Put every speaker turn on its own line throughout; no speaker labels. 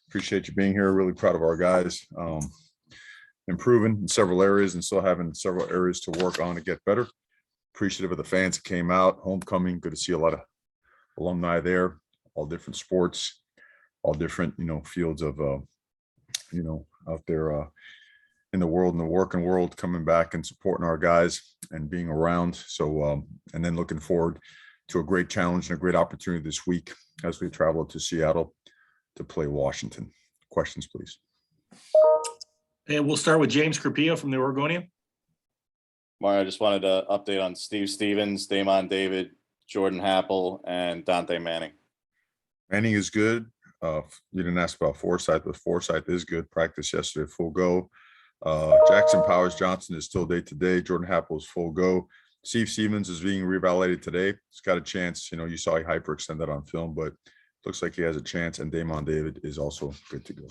Appreciate you being here. Really proud of our guys. Improving in several areas and still having several areas to work on to get better. Appreciative of the fans that came out. Homecoming, good to see a lot of alumni there, all different sports, all different, fields of, out there in the world, in the working world, coming back and supporting our guys and being around. So, and then looking forward to a great challenge and a great opportunity this week as we travel to Seattle to play Washington. Questions, please.
And we'll start with James Carpio from the Oregonian.
Mario, I just wanted to update on Steve Stevens, Damon David, Jordan Happel, and Dante Manning.
Manning is good. You didn't ask about Forsyth, but Forsyth is good. Practice yesterday, full go. Jackson Powers Johnson is still day to day. Jordan Happel is full go. Steve Stevens is being reevaluated today. He's got a chance. You saw he hyperextended on film, but looks like he has a chance. And Damon David is also good to go.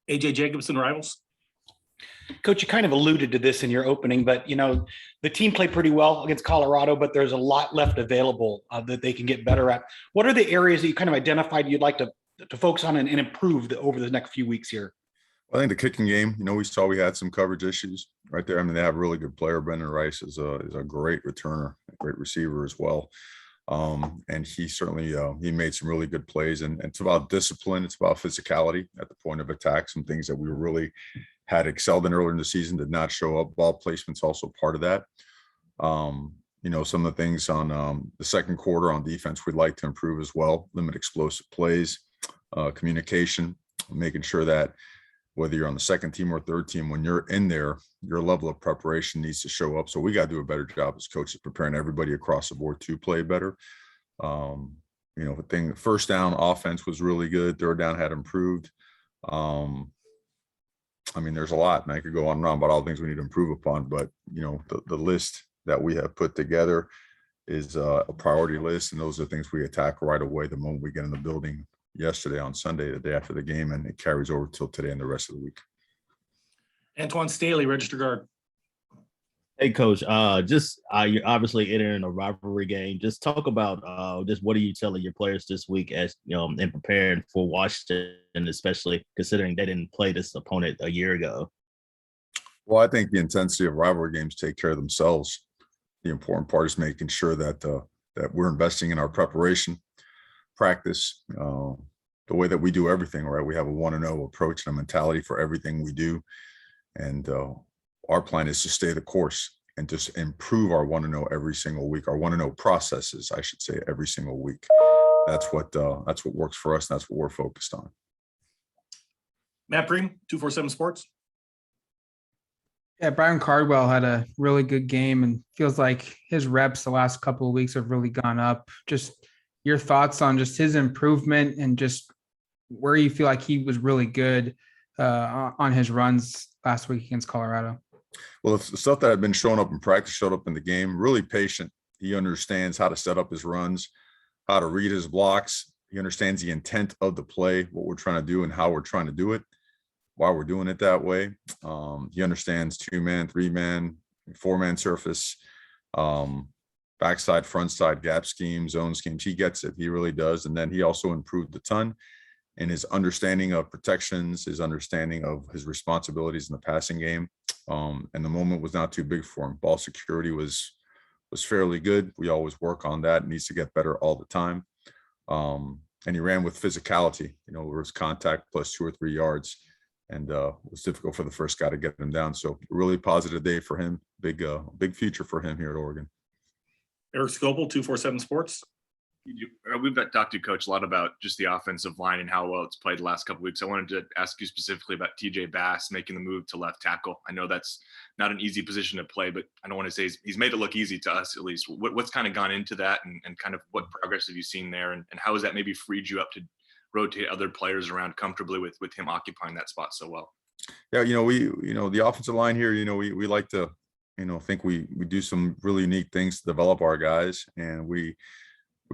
AJ Jacobson, Rivals.
Coach, you kind of alluded to this in your opening, but the team played pretty well against Colorado, but there's a lot left available that they can get better at. What are the areas that you kind of identified you'd like to focus on and improve over the next few weeks here?
I think the kicking game, we saw we had some coverage issues right there. I mean, they have a really good player. Brendan Rice is a great returner, a great receiver as well. And he certainly he made some really good plays, and it's about discipline. It's about physicality at the point of attack. Some things that we really had excelled in earlier in the season did not show up. Ball placement's also part of that. Some of the things on the second quarter on defense we'd like to improve as well. Limit explosive plays, communication, making sure that whether you're on the second team or third team, when you're in there, your level of preparation needs to show up. So we got to do a better job as coaches preparing everybody across the board to play better. First down offense was really good. Third down had improved. There's a lot, and I could go on and on about all the things we need to improve upon, but the list that we have put together is a priority list, and those are things we attack right away the moment we get in the building. Yesterday on Sunday, the day after the game, and it carries over till today and the rest of the week.
Antoine Staley, register guard.
Hey, Coach. You're obviously entering a rivalry game. Just talk about just what are you telling your players this week as in preparing for Washington, especially considering they didn't play this opponent a year ago.
Well, I think the intensity of rivalry games take care of themselves. The important part is making sure that that we're investing in our preparation, practice, the way that we do everything, right? We have a 1-0 approach and a mentality for everything we do. And our plan is to stay the course and just improve our 1-0 every single week. Our 1-0 processes, I should say, every single week. That's what works for us. That's what we're focused on.
Matt Preem, 247 Sports.
Yeah, Brian Cardwell had a really good game and feels like his reps the last couple of weeks have really gone up. Just your thoughts on just his improvement and just where you feel like he was really good on his runs last week against Colorado.
Well, the stuff that had been showing up in practice showed up in the game. Really patient. He understands how to set up his runs, how to read his blocks. He understands the intent of the play, what we're trying to do and how we're trying to do it, why we're doing it that way. He understands 2-man, 3-man, 4-man surface, backside, front side, gap schemes, zone schemes. He gets it. He really does. And then he also improved a ton in his understanding of protections, his understanding of his responsibilities in the passing game. And the moment was not too big for him. Ball security was fairly good. We always work on that. It needs to get better all the time. And he ran with physicality, there was contact plus 2 or 3 yards. And it was difficult for the first guy to get him down. So really positive day for him. Big future for him here at Oregon.
Eric Scopel, 247 Sports.
We've talked to Coach a lot about just the offensive line and how well it's played the last couple of weeks. I wanted to ask you specifically about TJ Bass making the move to left tackle. I know that's not an easy position to play, but I don't want to say he's made it look easy to us at least. What's kind of gone into that and kind of what progress have you seen there? And how has that maybe freed you up to rotate other players around comfortably with him occupying that spot so well?
Yeah, the offensive line here, we like to, think we do some really unique things to develop our guys. And we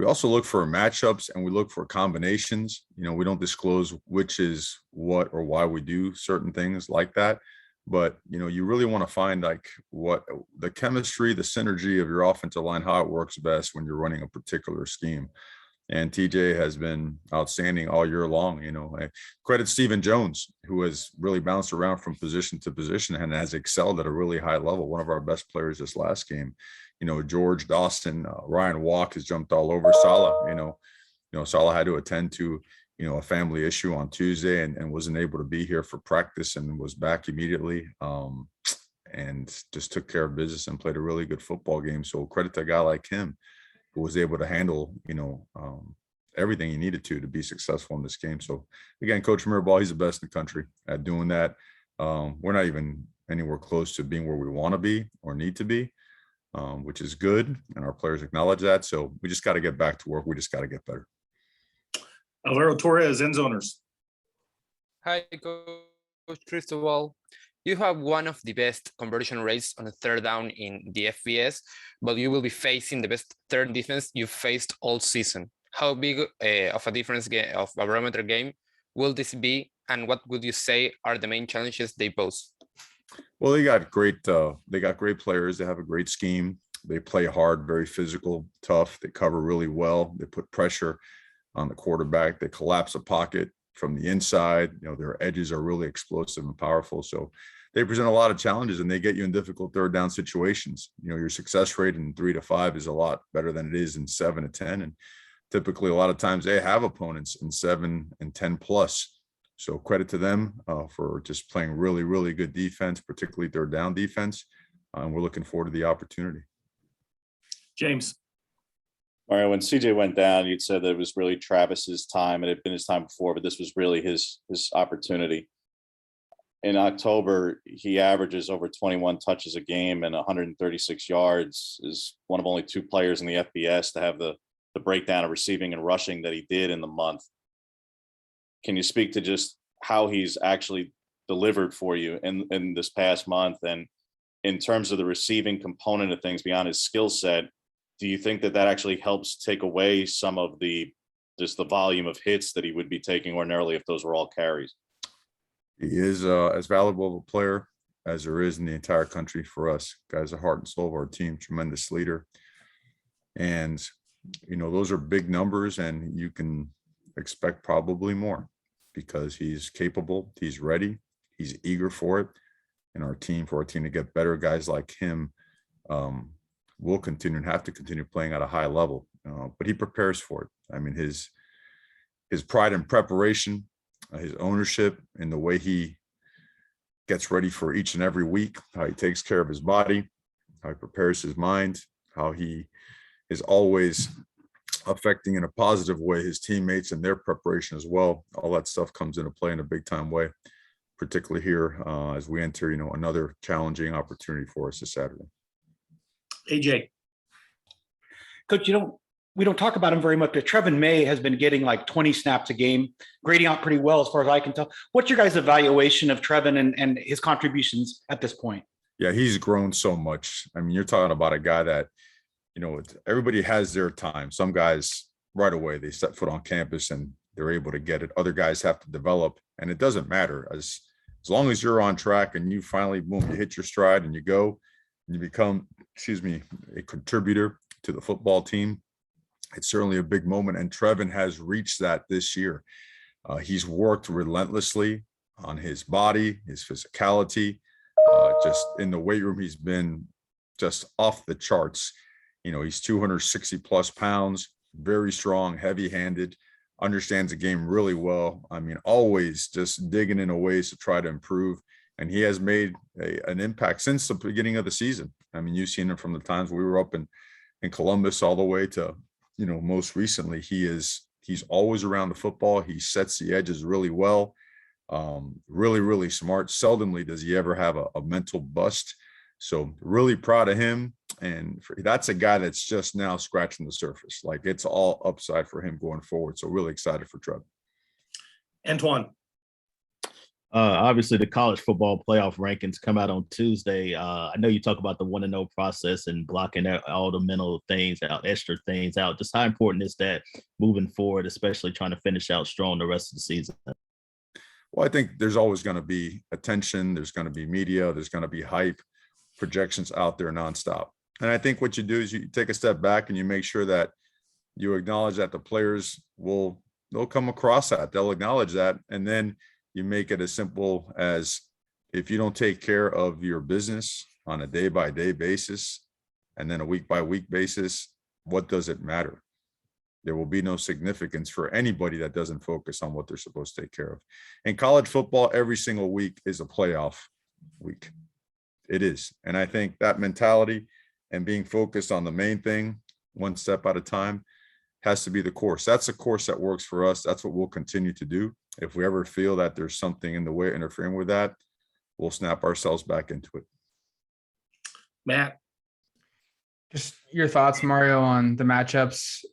also look for matchups and we look for combinations. We don't disclose which is what or why we do certain things like that. But, you really want to find like what the chemistry, the synergy of your offensive line, how it works best when you're running a particular scheme. And TJ has been outstanding all year long. I credit Stephen Jones, who has really bounced around from position to position and has excelled at a really high level. One of our best players this last game. George Dawson, Ryan Walk has jumped all over Salah. Salah had to attend to a family issue on Tuesday and wasn't able to be here for practice and was back immediately. And just took care of business and played a really good football game. So credit to a guy like him, who was able to handle, everything he needed to be successful in this game. So again, Coach Mirabal, he's the best in the country at doing that. We're not even anywhere close to being where we want to be or need to be, which is good. And our players acknowledge that. So we just got to get back to work. We just got to get better.
Alvaro Torres, end zoners.
Hi, Coach Cristobal. You have one of the best conversion rates on a third down in the FBS, but you will be facing the best third defense you've faced all season. How big of a difference of a barometer game will this be, and what would you say are the main challenges they pose?
Well, they got great players. They have a great scheme. They play hard, very physical, tough. They cover really well. They put pressure on the quarterback. They collapse a pocket from the inside. Their edges are really explosive and powerful. So they present a lot of challenges and they get you in difficult third down situations. Your success rate in 3 to 5 is a lot better than it is in 7 to 10. And typically a lot of times they have opponents in 7 and 10 plus. So credit to them for just playing really, really good defense, particularly third down defense. And we're looking forward to the opportunity.
James.
Mario, when CJ went down, you'd said that it was really Travis's time. It had been his time before, but this was really his opportunity. In October, he averages over 21 touches a game and 136 yards. Is one of only 2 players in the FBS to have the breakdown of receiving and rushing that he did in the month. Can you speak to just how he's actually delivered for you in this past month? And in terms of the receiving component of things beyond his skill set, do you think that actually helps take away some of the volume of hits that he would be taking ordinarily if those were all carries?
He is as valuable of a player as there is in the entire country for us. Guy's the heart and soul of our team, tremendous leader. And, those are big numbers and you can expect probably more because he's capable, he's ready, he's eager for it. And for our team to get better, guys like him, will continue and have to continue playing at a high level, but he prepares for it. I mean, his pride and preparation, his ownership in the way he gets ready for each and every week, how he takes care of his body, how he prepares his mind, how he is always affecting in a positive way his teammates and their preparation as well. All that stuff comes into play in a big time way, particularly here as we enter, another challenging opportunity for us this Saturday.
AJ.
Coach, we don't talk about him very much, but Trevin May has been getting like 20 snaps a game, grading out pretty well as far as I can tell. What's your guys' evaluation of Trevin and his contributions at this point?
Yeah, he's grown so much. I mean, you're talking about a guy that, everybody has their time. Some guys right away, they set foot on campus and they're able to get it. Other guys have to develop, and it doesn't matter. As long as you're on track and you finally, boom, you hit your stride and you go and you become, a contributor to the football team. It's certainly a big moment, and Trevin has reached that this year. He's worked relentlessly on his body, his physicality, just in the weight room. He's been just off the charts. He's 260 plus pounds, very strong, heavy-handed, understands the game really well. I mean, always just digging into ways to try to improve. And he has made an impact since the beginning of the season. I mean, you've seen him from the times we were up in Columbus all the way to, most recently. He's always around the football. He sets the edges really well. Really, really smart. Seldomly does he ever have a mental bust. So really proud of him. And that's a guy that's just now scratching the surface. Like, it's all upside for him going forward. So really excited for Trevor.
Antoine.
Obviously, the college football playoff rankings come out on Tuesday. I know you talk about the 1-0 process and blocking all the mental things out, extra things out. Just how important is that moving forward, especially trying to finish out strong the rest of the season?
Well, I think there's always going to be attention. There's going to be media. There's going to be hype, projections out there nonstop. And I think what you do is you take a step back and you make sure that, you acknowledge that the players they'll come across that, they'll acknowledge that, and then you make it as simple as, if you don't take care of your business on a day-by-day basis and then a week-by-week basis, what does it matter? There will be no significance for anybody that doesn't focus on what they're supposed to take care of. In college football, every single week is a playoff week. It is. And I think that mentality and being focused on the main thing, one step at a time, has to be the course. That's a course that works for us. That's what we'll continue to do. If we ever feel that there's something in the way interfering with that, we'll snap ourselves back into it.
Matt,
Just your thoughts, Mario, on the matchups,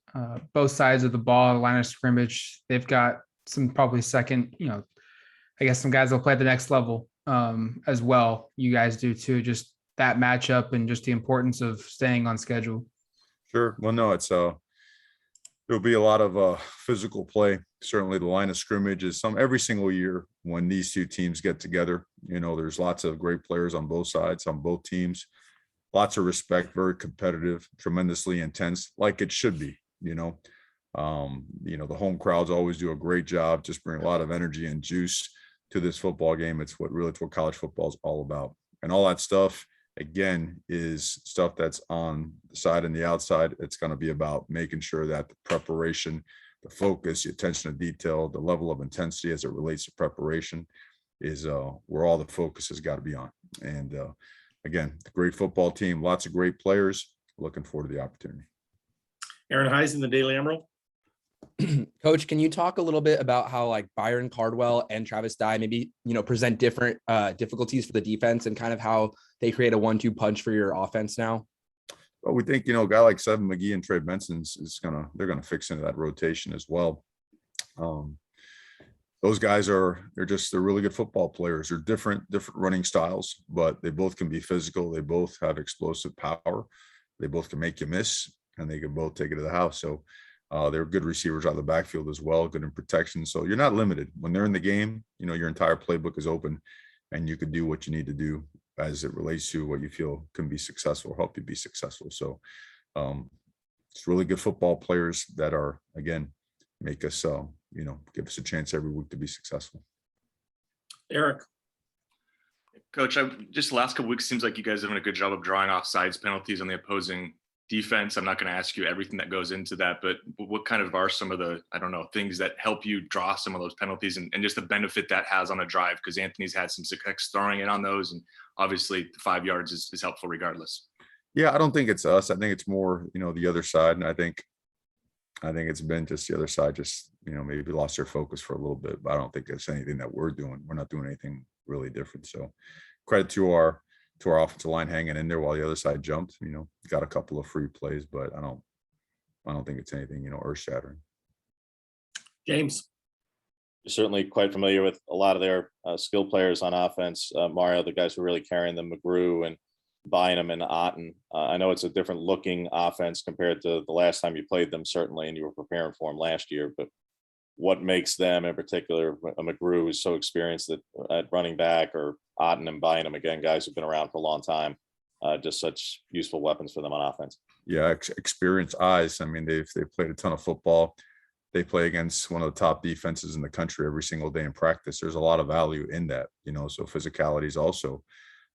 both sides of the ball, line of scrimmage. They've got some probably second, I guess some guys will play at the next level as well. You guys do too. Just that matchup and just the importance of staying on schedule.
Sure. Well, no, there'll be a lot of physical play. Certainly the line of scrimmage is every single year when these two teams get together. There's lots of great players on both sides, on both teams. Lots of respect, very competitive, tremendously intense, like it should be. The home crowds always do a great job, just bring a lot of energy and juice to this football game. It's what college football is all about. And all that stuff, again, is stuff that's on the side and the outside. It's going to be about making sure that the preparation, the focus, the attention to detail, the level of intensity as it relates to preparation is where all the focus has got to be on. And again, the great football team, lots of great players. Looking forward to the opportunity.
Aaron Heisen, the Daily Emerald.
Coach, can you talk a little bit about how like Byron Cardwell and Travis Dye maybe, present different difficulties for the defense and kind of how they create a 1-2 punch for your offense now?
Well, we think, a guy like Seven McGee and Trey Benson they're going to fix into that rotation as well. Those guys they're really good football players. They're different running styles, but they both can be physical. They both have explosive power. They both can make you miss, and they can both take it to the house. So they're good receivers out of the backfield as well, good in protection. So you're not limited when they're in the game. Your entire playbook is open, and you can do what you need to do as it relates to what you feel can be successful, help you be successful. So it's really good football players that are, again, make us, give us a chance every week to be successful.
Eric.
Coach, just the last couple weeks seems like you guys have done a good job of drawing off sides penalties on the opposing defense. I'm not going to ask you everything that goes into that, but what kind of are some of the, things that help you draw some of those penalties and just the benefit that has on a drive? Because Anthony's had some success throwing it on those, and obviously the 5 yards is helpful regardless.
Yeah, I don't think it's us. I think it's more, the other side. And I think it's been just the other side, just, maybe lost their focus for a little bit, but I don't think it's anything that we're doing. We're not doing anything really different. So credit to our offensive line hanging in there while the other side jumped, got a couple of free plays, but I don't think it's anything, earth shattering.
James.
You're certainly quite familiar with a lot of their skill players on offense. Mario, the guys who are really carrying them, McGrew and Bynum and Otten. I know it's a different looking offense compared to the last time you played them, certainly, and you were preparing for them last year, but what makes them in particular, McGrew who's so experienced at running back, or Otten and Bynum, again, guys who've been around for a long time, just such useful weapons for them on offense?
Yeah, experienced eyes. I mean, they've played a ton of football. They play against one of the top defenses in the country every single day in practice. There's a lot of value in that, so physicality is also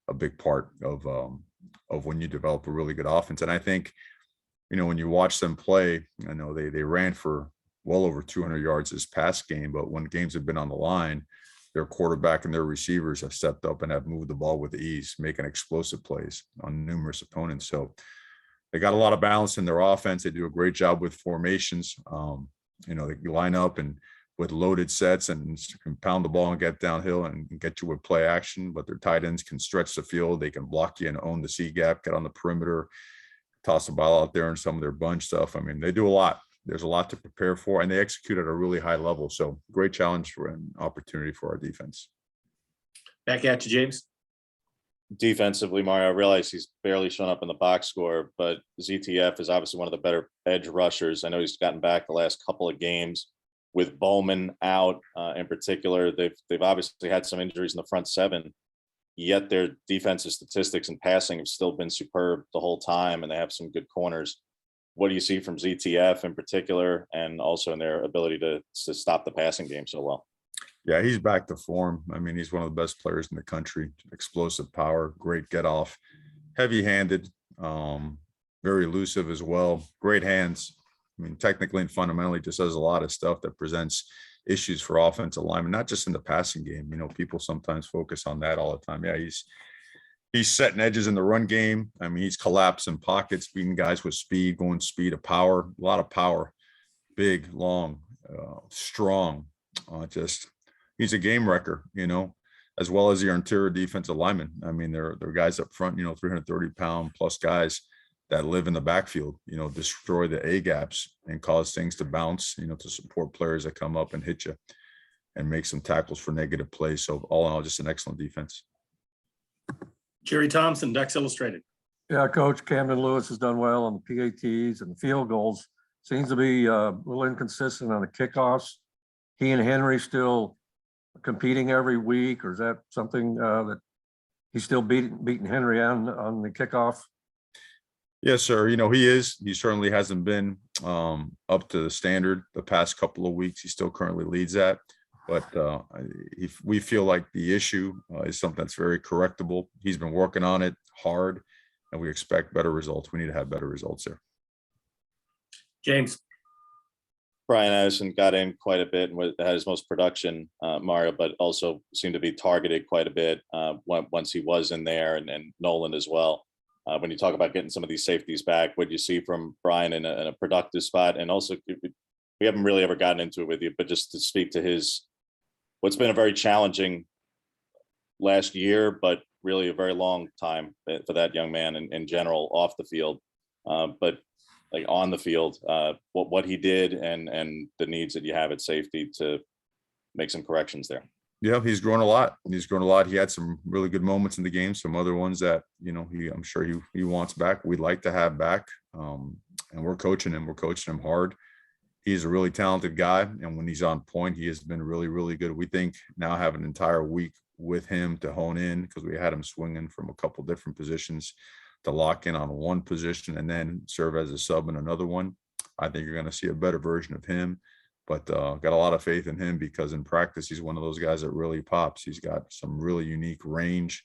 a big part of when you develop a really good offense. And I think, when you watch them play, I know they ran for well over 200 yards this past game, but when games have been on the line, their quarterback and their receivers have stepped up and have moved the ball with ease, making explosive plays on numerous opponents. So they got a lot of balance in their offense. They do a great job with formations. They line up and with loaded sets and can pound the ball and get downhill and get you with play action, but their tight ends can stretch the field. They can block you and own the C gap, get on the perimeter, toss the ball out there and some of their bunch stuff. I mean, they do a lot. There's a lot to prepare for, and they execute at a really high level. So great challenge for an opportunity for our defense.
Back at you, James.
Defensively, Mario, I realize he's barely shown up in the box score, but ZTF is obviously one of the better edge rushers. I know he's gotten back the last couple of games with Bowman out in particular. They've obviously had some injuries in the front seven, yet their defensive statistics and passing have still been superb the whole time, and they have some good corners. what do you see from ZTF in particular, and also in their ability to stop the passing game so well?
Yeah, he's back to form. I mean, he's one of the best players in the country. Explosive power, great get off, heavy-handed, very elusive as well. Great hands. I mean, technically and fundamentally, just does a lot of stuff that presents issues for offensive linemen, not just in the passing game. You know, people sometimes focus on that all the time. Yeah, he's setting edges in the run game. I mean, he's collapsing pockets, beating guys with speed, going speed of power, a lot of power, big, long, strong. Just he's a game wrecker, you know, as well as your interior defensive linemen. I mean, they're guys up front, you know, 330-pound plus guys that live in the backfield, you know, destroy the A gaps and cause things to bounce, you know, to support players that come up and hit you and make some tackles for negative plays. So all in all, just an excellent defense.
Jerry Thompson, Ducks Illustrated.
Yeah, Coach, Camden Lewis has done well on the PATs and the field goals. Seems to be a little inconsistent on the kickoffs. He and Henry still competing every week, or is that something that he's still beating Henry on the kickoff?
Yes, sir. You know, he certainly hasn't been up to the standard the past couple of weeks. He still currently leads that. But we feel like the issue is something that's very correctable. He's been working on it hard, and we expect better results. We need to have better results there.
James.
Brian Addison got in quite a bit and had his most production, Mario, but also seemed to be targeted quite a bit once he was in there, and Nolan as well. When you talk about getting some of these safeties back, what you see from Brian in a productive spot, and also we haven't really ever gotten into it with you, but just to speak to what's been a very challenging last year, but really a very long time for that young man in general off the field, but like on the field, what he did and the needs that you have at safety to make some corrections there.
Yeah, he's grown a lot. He had some really good moments in the game, some other ones that, you know, I'm sure he wants back. We'd like to have back. And we're coaching him. We're coaching him hard. He's a really talented guy. And when he's on point, he has been really, really good. We think now have an entire week with him to hone in, because we had him swinging from a couple different positions to lock in on one position and then serve as a sub in another one. I think you're going to see a better version of him. But got a lot of faith in him, because in practice, he's one of those guys that really pops. He's got some really unique range,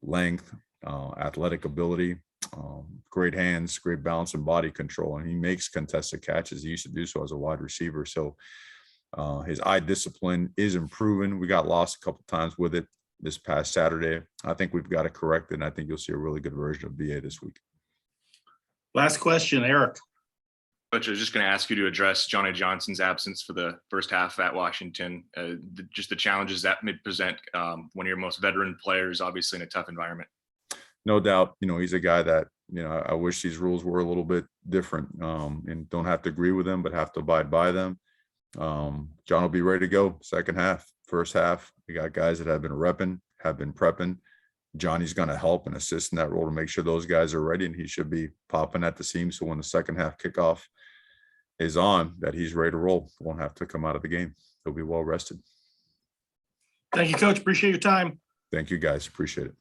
length, athletic ability, great hands, great balance and body control. And he makes contested catches. He used to do so as a wide receiver. So his eye discipline is improving. We got lost a couple times with it this past Saturday. I think we've got to correct it. And I think you'll see a really good version of BA this week.
Last question, Eric.
Coach, I was just going to ask you to address Johnny Johnson's absence for the first half at Washington, just the challenges that may present one of your most veteran players, obviously in a tough environment.
No doubt, you know, he's a guy that, you know, I wish these rules were a little bit different, and don't have to agree with them, but have to abide by them. John will be ready to go second half. First half, we got guys that have been repping, have been prepping. Johnny's going to help and assist in that role to make sure those guys are ready, and he should be popping at the seam. So when the second half kickoff is on, that he's ready to roll. Won't have to come out of the game. He'll be well rested.
Thank you, Coach. Appreciate your time.
Thank you, guys. Appreciate it.